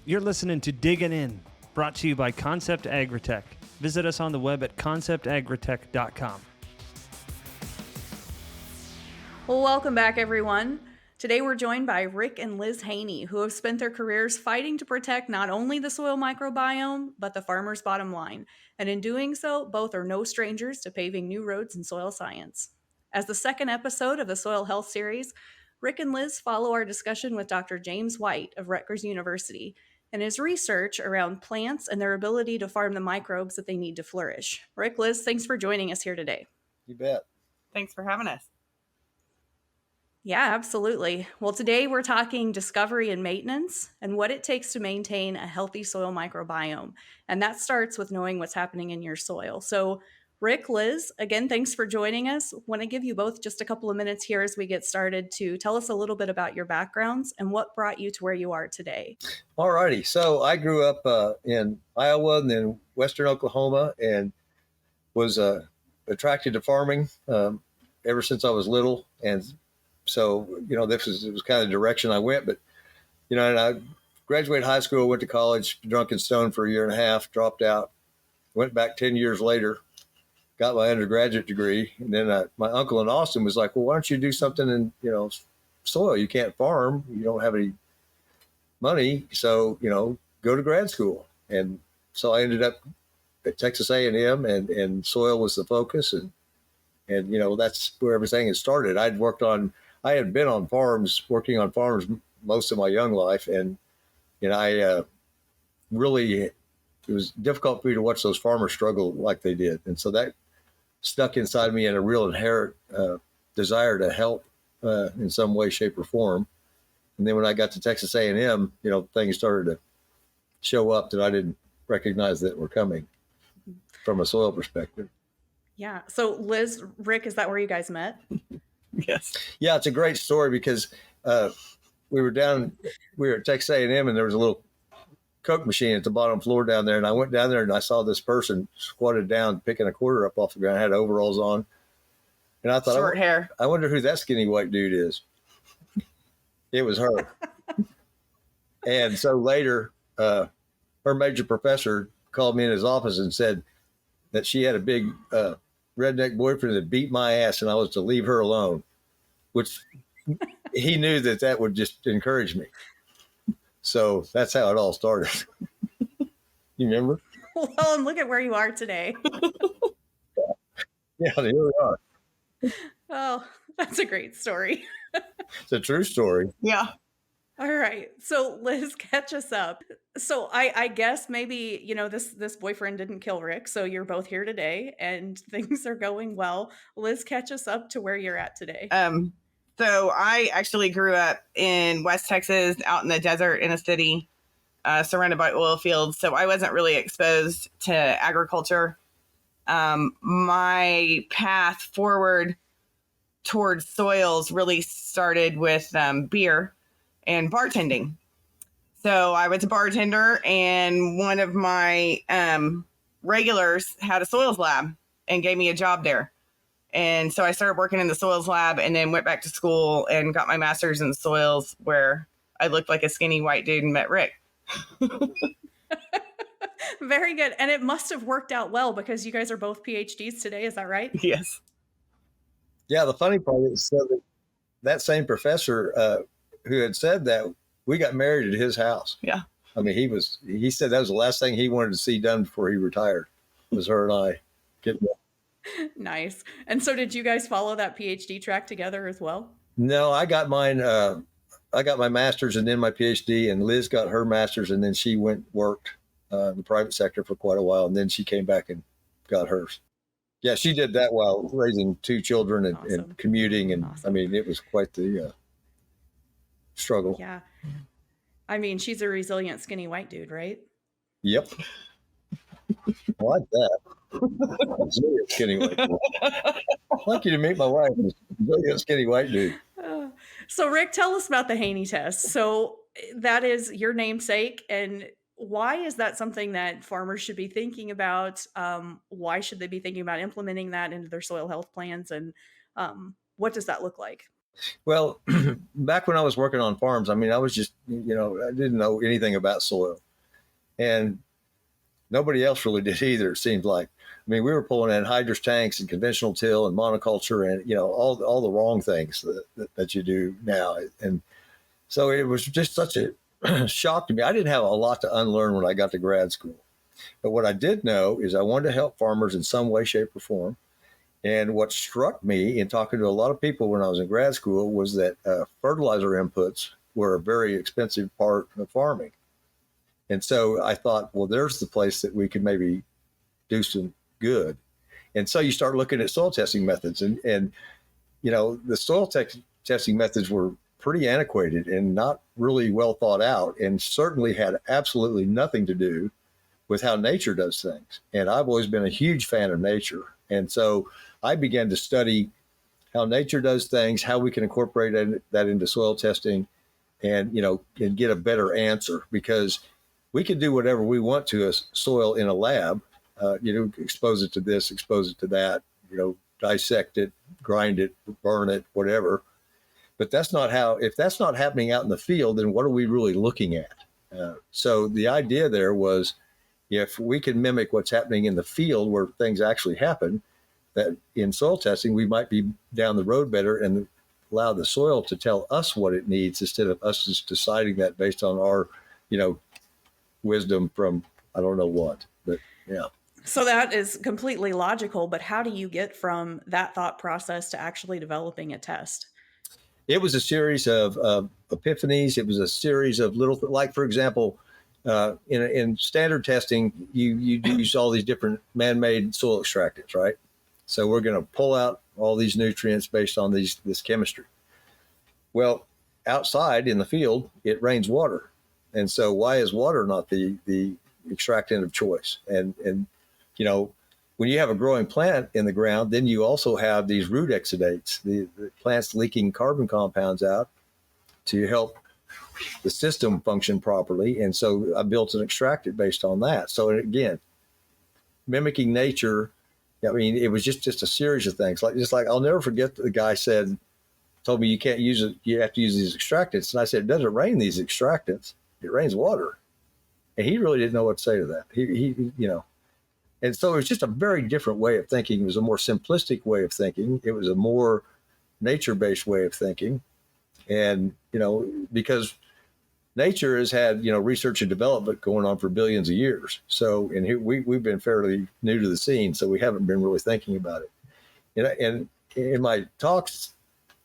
You're listening to Diggin' In, brought to you by Concept AgriTek. Visit us on the web at conceptagritech.com. Well, welcome back, everyone. Today we're joined by Rick and Liz Haney, who have spent their careers fighting to protect not only the soil microbiome, but the farmer's bottom line. And in doing so, both are no strangers to paving new roads in soil science. As the second episode of the Soil Health Series, Rick and Liz follow our discussion with Dr. James White of Rutgers University and his research around plants and their ability to farm the microbes that they need to flourish. Rick, Liz, thanks for joining us here today. You bet. Thanks for having us. Yeah, absolutely. Well, today we're talking discovery and maintenance and what it takes to maintain a healthy soil microbiome. And that starts with knowing what's happening in your soil. So, Rick, Liz, again, thanks for joining us. Want to give you both just a couple of minutes here as we get started to tell us a little bit about your backgrounds and what brought you to where you are today. All righty. So I grew up in Iowa and then Western Oklahoma and was attracted to farming ever since I was little. And so, it was kind of the direction I went. But, and I graduated high school, went to college, drunk and stoned for a year and a half, dropped out, went back 10 years later, got my undergraduate degree. And then my uncle in Austin was like, well, why don't you do something in, soil? You can't farm. You don't have any money. So, go to grad school. And so I ended up at Texas A&M and soil was the focus. And that's where everything had started. I had been on farms, working on farms most of my young life. And, I really, it was difficult for me to watch those farmers struggle like they did. And so that stuck inside me in a real inherent desire to help in some way, shape, or form. And then when I got to Texas A&M, things started to show up that I didn't recognize that were coming from a soil perspective. Yeah. So Liz, Rick, is that where you guys met? Yes. Yeah, it's a great story because we were at Texas A&M and there was a little Coke machine at the bottom floor down there. And I went down there and I saw this person squatted down, picking a quarter up off the ground, had overalls on. And I thought, short hair. I wonder who that skinny white dude is. It was her. And so later, her major professor called me in his office and said that she had a big redneck boyfriend that beat my ass and I was to leave her alone, which he knew that would just encourage me. So that's how it all started. You remember? Well, and look at where you are today. Yeah, here we are. Oh, that's a great story. It's a true story. Yeah. All right. So Liz, catch us up. So I guess maybe, this boyfriend didn't kill Rick. So you're both here today and things are going well. Liz, catch us up to where you're at today. So I actually grew up in West Texas, out in the desert in a city surrounded by oil fields. So I wasn't really exposed to agriculture. My path forward towards soils really started with beer and bartending. So I was a bartender and one of my regulars had a soils lab and gave me a job there. And so I started working in the soils lab and then went back to school and got my master's in soils where I looked like a skinny white dude and met Rick. Very good. And it must have worked out well because you guys are both PhDs today. Is that right? Yes. Yeah, the funny part is that same professor who had said that, we got married at his house. Yeah. I mean, he said that was the last thing he wanted to see done before he retired, was her and I getting married. Nice. And so did you guys follow that PhD track together as well? No, I got mine. I got my master's and then my PhD, and Liz got her master's, and then she worked in the private sector for quite a while, and then she came back and got hers. Yeah, she did that while raising two children and, Awesome. and commuting, and Awesome. I mean, it was quite the struggle. Yeah. I mean, she's a resilient, skinny white dude, right? Yep. I like that. Resilient skinny white dude. I'd like you to meet my wife, resilient skinny white dude. So Rick, tell us about the Haney test. So that is your namesake, and why is that something that farmers should be thinking about? Why should they be thinking about implementing that into their soil health plans, and what does that look like? Well, back when I was working on farms, I mean, I was just, I didn't know anything about soil, and nobody else really did either. It seemed like, I mean, we were pulling in hydrous tanks and conventional till and monoculture and, all the wrong things that you do now. And so it was just such a shock to me. I didn't have a lot to unlearn when I got to grad school. But what I did know is I wanted to help farmers in some way, shape, or form. And what struck me in talking to a lot of people when I was in grad school was that fertilizer inputs were a very expensive part of farming. And so I thought, well, there's the place that we could maybe do some good. And so you start looking at soil testing methods, and the testing methods were pretty antiquated and not really well thought out, and certainly had absolutely nothing to do with how nature does things. And I've always been a huge fan of nature. And so I began to study how nature does things, how we can incorporate that into soil testing, and get a better answer, because we can do whatever we want to a soil in a lab, expose it to this, expose it to that, dissect it, grind it, burn it, whatever. But if that's not happening out in the field, then what are we really looking at? So the idea there was, if we can mimic what's happening in the field where things actually happen, that in soil testing, we might be down the road better and allow the soil to tell us what it needs instead of us just deciding that based on our, wisdom from I don't know what. But yeah. So that is completely logical, but how do you get from that thought process to actually developing a test? It was a series of epiphanies. It was a series of little, like, for example, in standard testing, you use all these different man-made soil extractants, right? So we're going to pull out all these nutrients based on this chemistry. Well, outside in the field, it rains water. And so why is water not the extractant of choice? And when you have a growing plant in the ground, then you also have these root exudates, the plants leaking carbon compounds out to help the system function properly. And so I built an extractant based on that. So again, mimicking nature, I mean, it was just a series of things. Like I'll never forget the guy told me you can't use it, you have to use these extractants. And I said, it doesn't rain these extractants, it rains water. And he really didn't know what to say to that. He and so it was just a very different way of thinking. It was a more simplistic way of thinking. It was a more nature-based way of thinking. And, because nature has had, research and development going on for billions of years. So, and we've been fairly new to the scene, so we haven't been really thinking about it. And in my talks,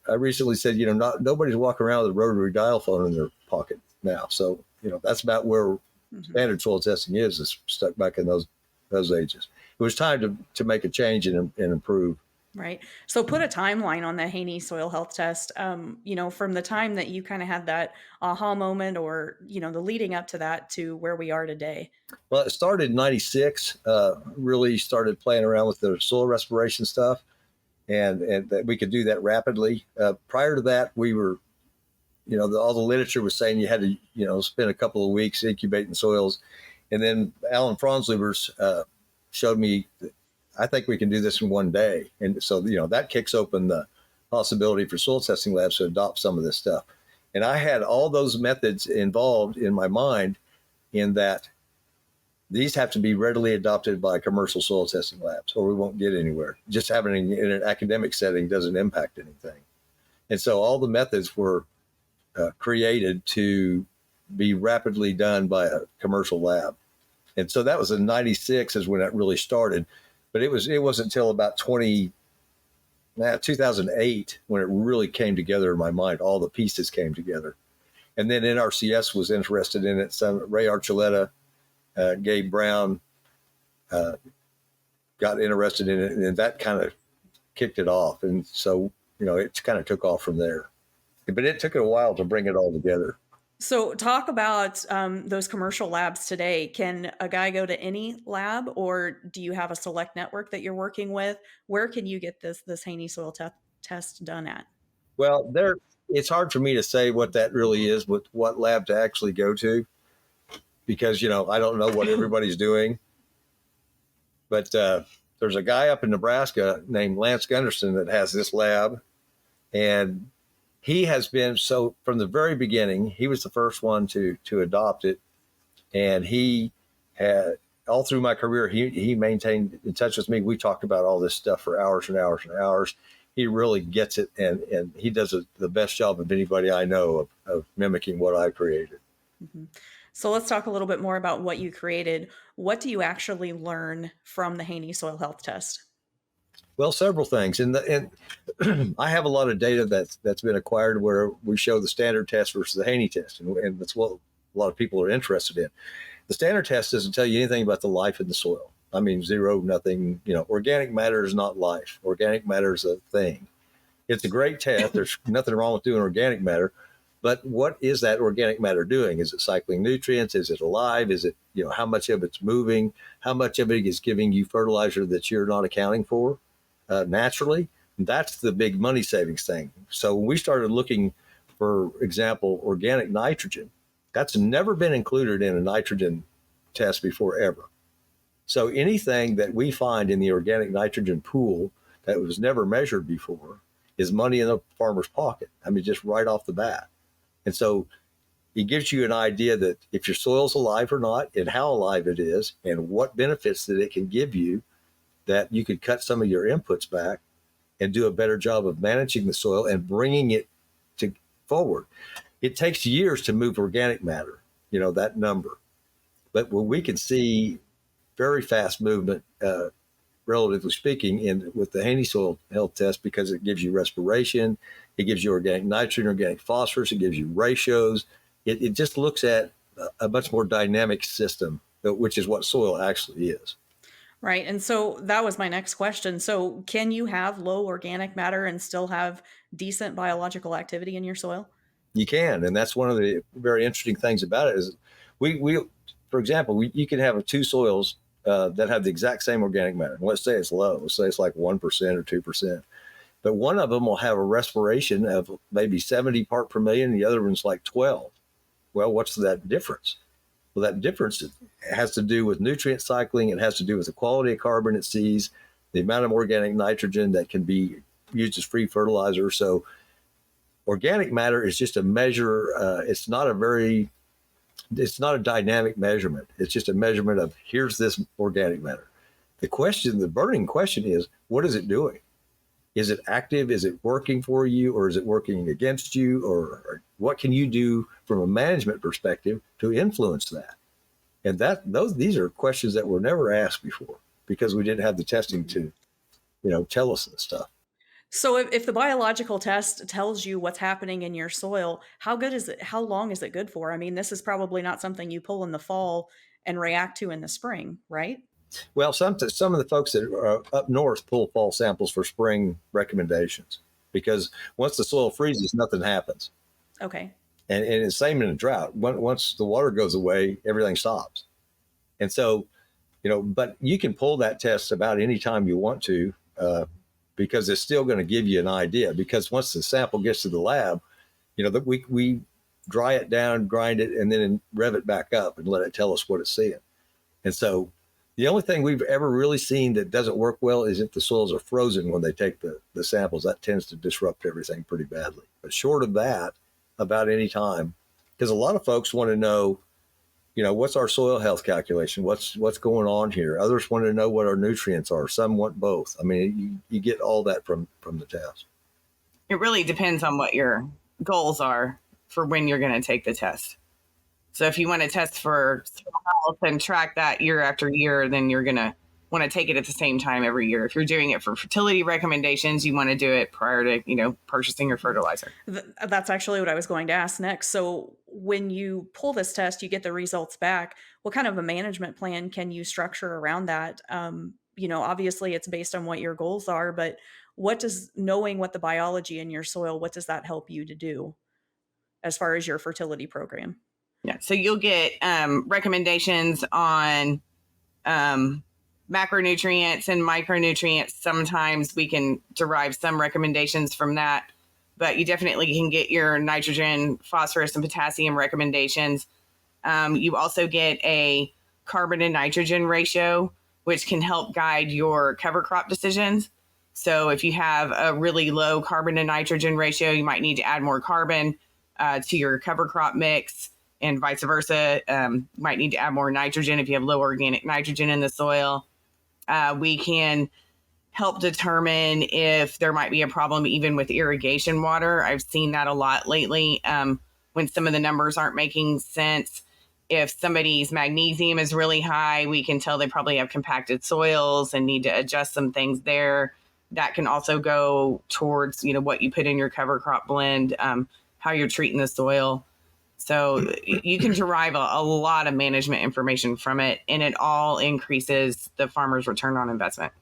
I recently said, nobody's walking around with a rotary dial phone in their pocket now. So, that's about where standard soil testing is stuck back in those ages. It was time to make a change and improve. Right. So put a timeline on the Haney soil health test, from the time that you kind of had that aha moment or, the leading up to that to where we are today. Well, it started in 96, really started playing around with the soil respiration stuff, and that we could do that rapidly. Prior to that, we were, all the literature was saying you had to, spend a couple of weeks incubating soils. And then Alan Franzlieber's showed me that I think we can do this in one day. And so, that kicks open the possibility for soil testing labs to adopt some of this stuff. And I had all those methods involved in my mind, in that these have to be readily adopted by commercial soil testing labs or we won't get anywhere. Just having it in an academic setting doesn't impact anything. And so all the methods were created to be rapidly done by a commercial lab. And so that was in 96 is when it really started. But it wasn't until about 2008 when it really came together in my mind. All the pieces came together. And then NRCS was interested in it. Ray Archuleta, Gabe Brown got interested in it, and that kind of kicked it off. And so, it kind of took off from there. But it took a while to bring it all together. So talk about those commercial labs today. Can a guy go to any lab, or do you have a select network that you're working with? Where can you get this Haney soil test done at? Well, it's hard for me to say what that really is, what lab to actually go to, because, I don't know what everybody's doing. But there's a guy up in Nebraska named Lance Gunderson that has this lab, and he has been, so from the very beginning, he was the first one to adopt it. And he had, all through my career, he maintained in touch with me. We talked about all this stuff for hours and hours and hours. He really gets it, and he does the best job of anybody I know of mimicking what I created. Mm-hmm. So let's talk a little bit more about what you created. What do you actually learn from the Haney soil health test? Well, several things, and I have a lot of data that's been acquired where we show the standard test versus the Haney test, and that's what a lot of people are interested in. The standard test doesn't tell you anything about the life in the soil. I mean, zero, nothing. Organic matter is not life. Organic matter is a thing. It's a great test. There's nothing wrong with doing organic matter. But what is that organic matter doing? Is it cycling nutrients? Is it alive? Is it, how much of it's moving? How much of it is giving you fertilizer that you're not accounting for naturally? That's the big money savings thing. So when we started looking, for example, organic nitrogen, that's never been included in a nitrogen test before ever. So anything that we find in the organic nitrogen pool that was never measured before is money in the farmer's pocket. I mean, just right off the bat. And so it gives you an idea that if your soil's alive or not, and how alive it is, and what benefits that it can give you, that you could cut some of your inputs back and do a better job of managing the soil and bringing it forward. It takes years to move organic matter, that number. But when we can see very fast movement, relatively speaking, with the Haney soil health test, because it gives you respiration, it gives you organic nitrogen, organic phosphorus, it gives you ratios. It just looks at a much more dynamic system, which is what soil actually is. Right. And so that was my next question. So can you have low organic matter and still have decent biological activity in your soil? You can. And that's one of the very interesting things about it is we for example, you can have two soils that have the exact same organic matter. Let's say it's low. Let's say it's like 1% or 2%. But one of them will have a respiration of maybe 70 part per million, and the other one's like 12. Well, what's that difference? Well, that difference has to do with nutrient cycling. It has to do with the quality of carbon it sees, the amount of organic nitrogen that can be used as free fertilizer. So organic matter is just a measure. It's not a dynamic measurement. It's just a measurement of here's this organic matter. The burning question is, what is it doing? Is it active? Is it working for you, or is it working against you? Or what can you do from a management perspective to influence that? And these are questions that were never asked before because we didn't have the testing to, tell us this stuff. So if the biological test tells you what's happening in your soil, how good is it? How long is it good for? I mean, this is probably not something you pull in the fall and react to in the spring, right? Well, some of the folks that are up north pull fall samples for spring recommendations because once the soil freezes, nothing happens. Okay. And it's same in a drought. Once the water goes away, everything stops. And so, but you can pull that test about any time you want to because it's still going to give you an idea. Because once the sample gets to the lab, we dry it down, grind it, and then rev it back up and let it tell us what it's seeing. And so the only thing we've ever really seen that doesn't work well is if the soils are frozen when they take the samples. That tends to disrupt everything pretty badly. But short of that, about any time, because a lot of folks want to know, what's our soil health calculation? What's going on here? Others want to know what our nutrients are. Some want both. I mean, you get all that from the test. It really depends on what your goals are for when you're going to take the test. So if you want to test for soil health and track that year after year, then you're going to want to take it at the same time every year. If you're doing it for fertility recommendations, you want to do it prior to, purchasing your fertilizer. That's actually what I was going to ask next. So when you pull this test, you get the results back. What kind of a management plan can you structure around that? Obviously it's based on what your goals are, but knowing what the biology in your soil, what does that help you to do as far as your fertility program? Yeah. So you'll get recommendations on macronutrients and micronutrients. Sometimes we can derive some recommendations from that, but you definitely can get your nitrogen, phosphorus, and potassium recommendations. You also get a carbon and nitrogen ratio, which can help guide your cover crop decisions. So if you have a really low carbon to nitrogen ratio, you might need to add more carbon to your cover crop mix, and vice versa. You might need to add more nitrogen if you have low organic nitrogen in the soil. We can help determine if there might be a problem even with irrigation water. I've seen that a lot lately when some of the numbers aren't making sense. If somebody's magnesium is really high, we can tell they probably have compacted soils and need to adjust some things there. That can also go towards, what you put in your cover crop blend, how you're treating the soil. So you can derive a lot of management information from it, and it all increases the farmer's return on investment.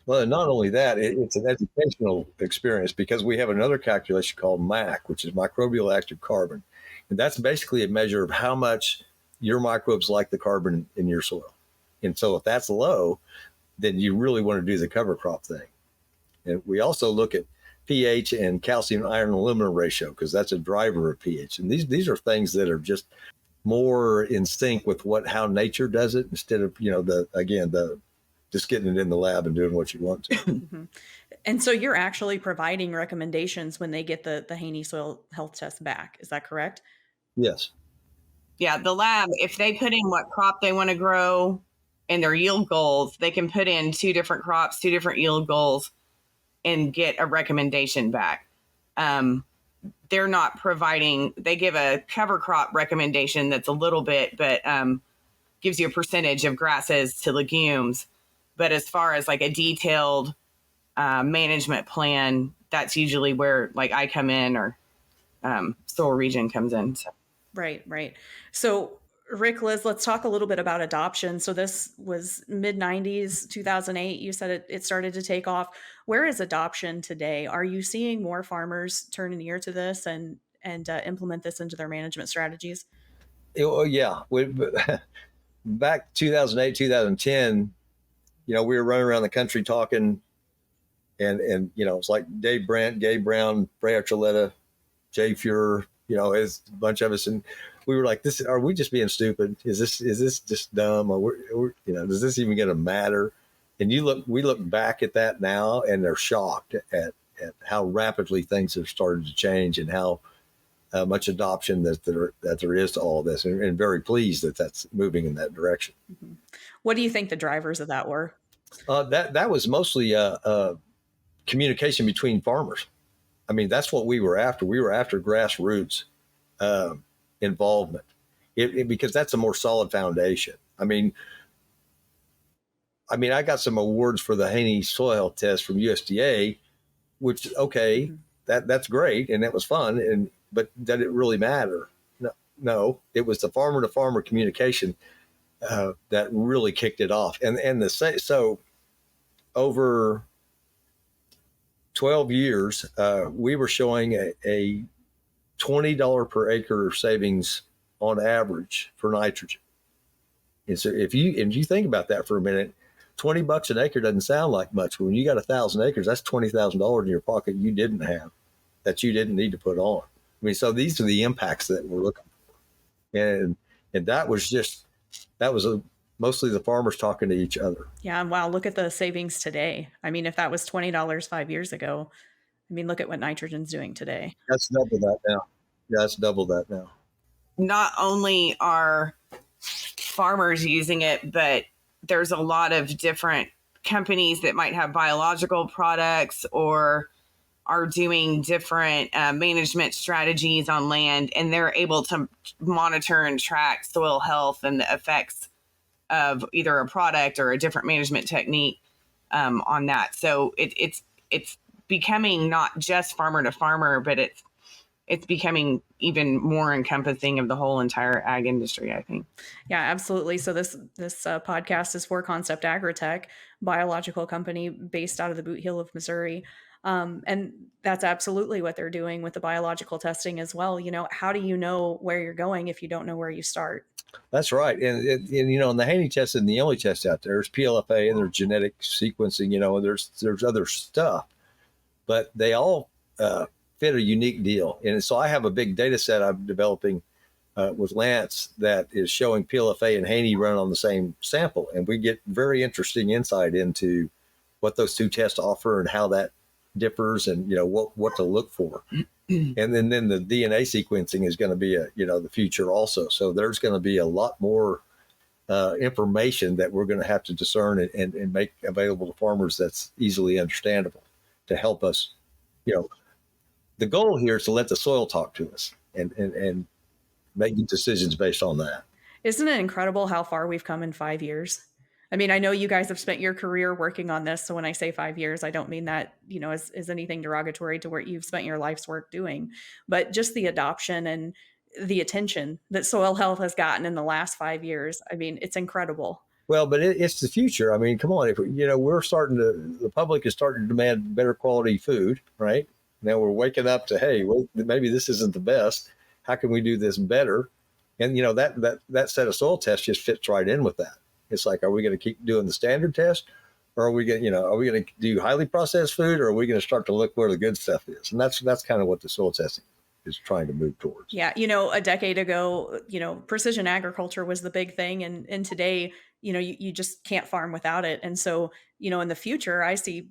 Well, not only that, it's an educational experience because we have another calculation called MAC, which is microbial active carbon. And that's basically a measure of how much your microbes like the carbon in your soil. And so if that's low, then you really want to do the cover crop thing. And we also look at pH and calcium, iron, aluminum ratio because that's a driver of pH. And these are things that are just more in sync with how nature does it instead of, just getting it in the lab and doing what you want to. Mm-hmm. And so you're actually providing recommendations when they get the Haney soil health test back. Is that correct? Yes. Yeah, the lab, if they put in what crop they want to grow and their yield goals, they can put in 2 different crops, 2 different yield goals, and get a recommendation back. They're not providing, they give a cover crop recommendation that's a little bit, but gives you a percentage of grasses to legumes. But as far as like a detailed management plan, that's usually where like I come in or Soil Region comes in. So. Right. So Rick, Liz, let's talk a little bit about adoption. So this was mid-90s, 2008. You said it started to take off. Where is adoption today? Are you seeing more farmers turn an ear to this and implement this into their management strategies? Yeah. Back 2008, 2010, we were running around the country talking, and it's like Dave Brandt, Gabe Brown, Ray Archuleta, Jay Fuhrer, it's a bunch of us, and we were like, "Are we just being stupid? Is this just dumb? Or is this even going to matter?" And we look back at that now, and they're shocked at how rapidly things have started to change and how much adoption that there is to all this, and very pleased that that's moving in that direction. Mm-hmm. What do you think the drivers of that were? That was mostly communication between farmers. I mean, that's what we were after. We were after grassroots involvement because that's a more solid foundation. I mean, I got some awards for the Haney soil health test from USDA, which, that's great. And that was fun. But did it really matter? No, it was the farmer to farmer communication that really kicked it off. So over 12 years, we were showing a $20 per acre savings on average for nitrogen. And so if you think about that for a minute, $20 an acre doesn't sound like much. But when you got 1,000 acres, that's $20,000 in your pocket you didn't have, that you didn't need to put on. I mean, so these are the impacts that we're looking for. And that was mostly the farmers talking to each other. Yeah. And wow, look at the savings today. I mean, if that was $20 5 years ago, look at what nitrogen's doing today. That's double that now. Yeah, that's double that now. Not only are farmers using it, but there's a lot of different companies that might have biological products or are doing different management strategies on land, and they're able to monitor and track soil health and the effects of either a product or a different management technique on that. So it's becoming not just farmer to farmer, but it's becoming even more encompassing of the whole entire ag industry, I think. Yeah, absolutely. So this podcast is for Concept AgriTek, biological company based out of the Boot Heel of Missouri. And that's absolutely what they're doing with the biological testing as well. How do you know where you're going if you don't know where you start? That's right. And the Haney test isn't the only test out there. There's PLFA and there's genetic sequencing, and there's other stuff, but they all fit a unique deal. And so I have a big data set I'm developing with Lance that is showing PLFA and Haney run on the same sample. And we get very interesting insight into what those two tests offer and how that differs, and what to look for. And then the DNA sequencing is going to be the future also. So there's going to be a lot more information that we're going to have to discern and make available to farmers that's easily understandable to help us. The goal here is to let the soil talk to us and make decisions based on that. Isn't it incredible how far we've come in 5 years? I mean, I know you guys have spent your career working on this. So when I say 5 years, I don't mean that, is anything derogatory to what you've spent your life's work doing, but just the adoption and the attention that soil health has gotten in the last 5 years. I mean, it's incredible. Well, but it's the future. I mean, come on, if the public is starting to demand better quality food, right? Now we're waking up to, hey, well, maybe this isn't the best. How can we do this better? And that set of soil tests just fits right in with that. It's like, are we going to keep doing the standard test, or are we going to do highly processed food, or are we going to start to look where the good stuff is? And that's kind of what the soil testing is trying to move towards. Yeah, a decade ago, precision agriculture was the big thing, and today, you just can't farm without it. And so, in the future, I see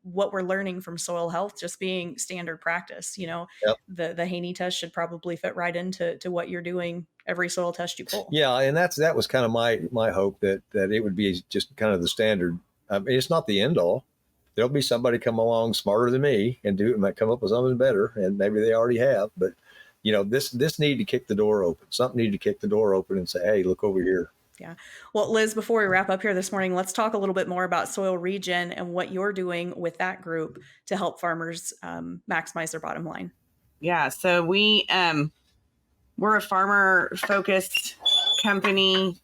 what we're learning from soil health just being standard practice. Yep. The Haney test should probably fit right into what you're doing every soil test you pull. Yeah, and that was kind of my hope that it would be just kind of the standard. I mean, it's not the end all. There'll be somebody come along smarter than me and might come up with something better, and maybe they already have. But this need to kick the door open. Something need to kick the door open and say, hey, look over here. Yeah. Well, Liz, before we wrap up here this morning, let's talk a little bit more about soil regen and what you're doing with that group to help farmers maximize their bottom line. Yeah. So we're a farmer focused company.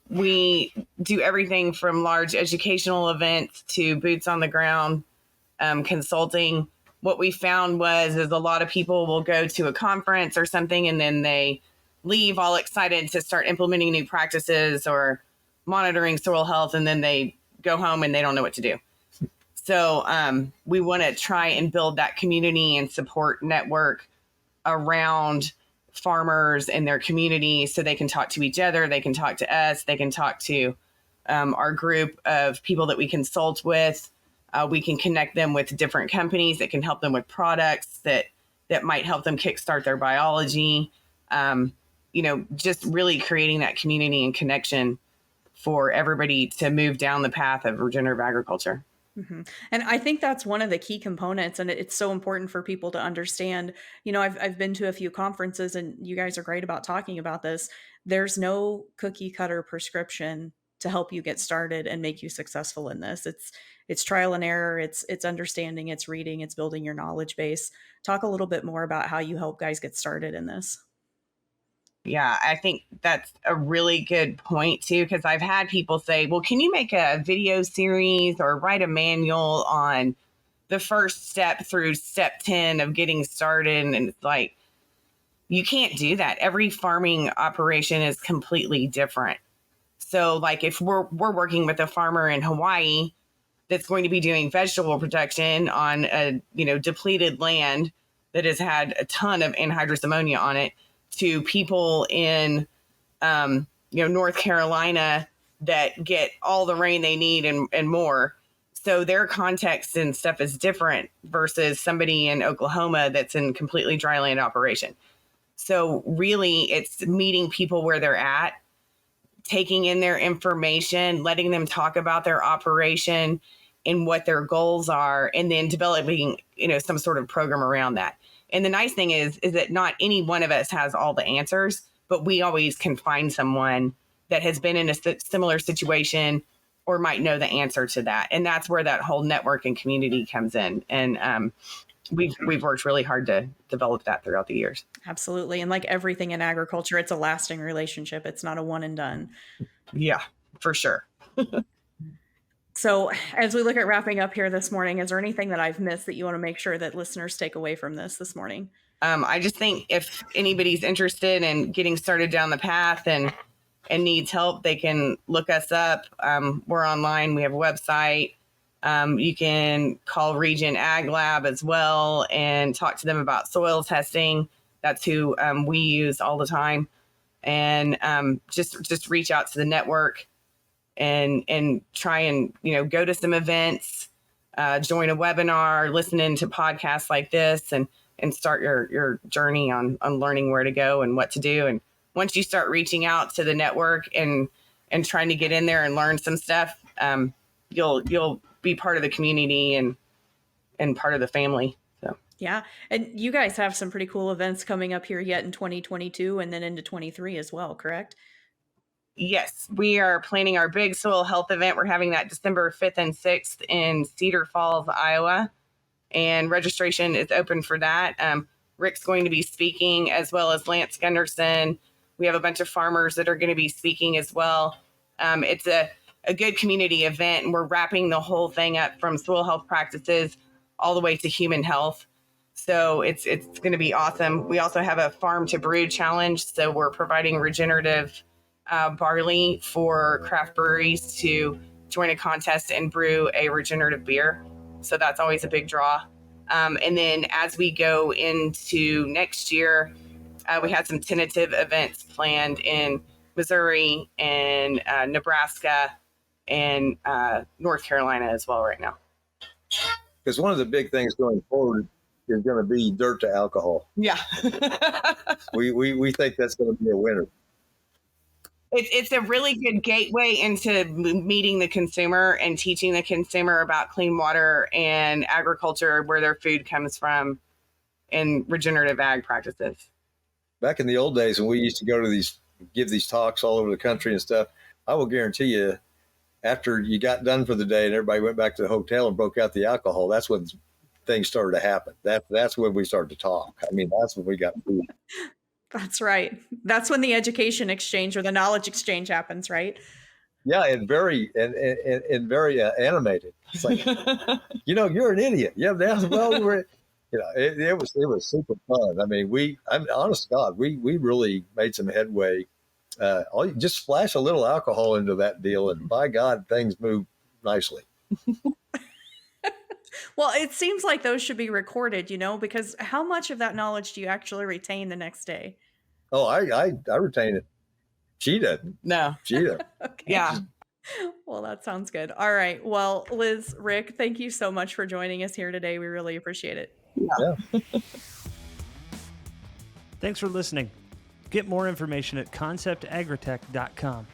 We do everything from large educational events to boots on the ground consulting. What we found is a lot of people will go to a conference or something, and then they leave all excited to start implementing new practices or monitoring soil health, and then they go home and they don't know what to do. So we want to try and build that community and support network around farmers and their community so they can talk to each other, they can talk to us, they can talk to our group of people that we consult with. We can connect them with different companies that can help them with products that might help them kickstart their biology. Just really creating that community and connection for everybody to move down the path of regenerative agriculture. Mm-hmm. And I think that's one of the key components, and it's so important for people to understand. I've been to a few conferences, and you guys are great about talking about this. There's no cookie cutter prescription to help you get started and make you successful in this. It's trial and error. It's understanding, it's reading, it's building your knowledge base. Talk a little bit more about how you help guys get started in this. Yeah, I think that's a really good point too, because I've had people say, well, can you make a video series or write a manual on the first step through step 10 of getting started? And it's like, you can't do that. Every farming operation is completely different. So like if we're working with a farmer in Hawaii that's going to be doing vegetable production on a depleted land that has had a ton of anhydrous ammonia on it, to people in, North Carolina that get all the rain they need and more. So their context and stuff is different versus somebody in Oklahoma that's in completely dry land operation. So really it's meeting people where they're at, taking in their information, letting them talk about their operation and what their goals are, and then developing, some sort of program around that. And the nice thing is that not any one of us has all the answers, but we always can find someone that has been in a similar situation or might know the answer to that. And that's where that whole network and community comes in. And we've worked really hard to develop that throughout the years. Absolutely. And like everything in agriculture, it's a lasting relationship. It's not a one and done. Yeah, for sure. So as we look at wrapping up here this morning, is there anything that I've missed that you want to make sure that listeners take away from this morning? I just think if anybody's interested in getting started down the path and needs help, they can look us up. We're online. We have a website. You can call Region Ag Lab as well and talk to them about soil testing. That's who we use all the time. And just reach out to the network. and try and, go to some events, join a webinar, listen into podcasts like this, and start your journey on learning where to go and what to do. And once you start reaching out to the network and trying to get in there and learn some stuff, you'll be part of the community and part of the family. So Yeah. And you guys have some pretty cool events coming up here yet in 2022 and then into 23 as well, correct? yes, we are planning our big soil health event. We're having that December 5th and 6th in Cedar Falls, Iowa. And registration is open for that. Rick's going to be speaking, as well as Lance Gunderson. We have a bunch of farmers that are going to be speaking as well. It's a good community event, and we're wrapping the whole thing up from soil health practices all the way to human health. So it's going to be awesome. We also have a farm to brew challenge. So we're providing regenerative barley for craft breweries to join a contest and brew a regenerative beer. So that's always a big draw. And then as we go into next year, we had some tentative events planned in Missouri and Nebraska and North Carolina as well right now. Because one of the big things going forward is going to be dirt to alcohol. Yeah. we think that's going to be a winner. It's a really good gateway into meeting the consumer and teaching the consumer about clean water and agriculture, where their food comes from, and regenerative ag practices. Back in the old days when we used to go to give these talks all over the country and stuff, I will guarantee you, after you got done for the day and everybody went back to the hotel and broke out the alcohol, that's when things started to happen. That's when we started to talk. I mean, that's when we got food. That's right. That's when the education exchange or the knowledge exchange happens, right? Yeah, and very animated. It's like, you're an idiot. Yeah, it was super fun. I mean, honest to God, we really made some headway. Just splash a little alcohol into that deal, and by God, things move nicely. Well, it seems like those should be recorded, because how much of that knowledge do you actually retain the next day? Oh, I retain it. She doesn't. No. She doesn't. Okay. Yeah. Well, that sounds good. All right. Well, Liz, Rick, thank you so much for joining us here today. We really appreciate it. Yeah. Thanks for listening. Get more information at conceptagritech.com.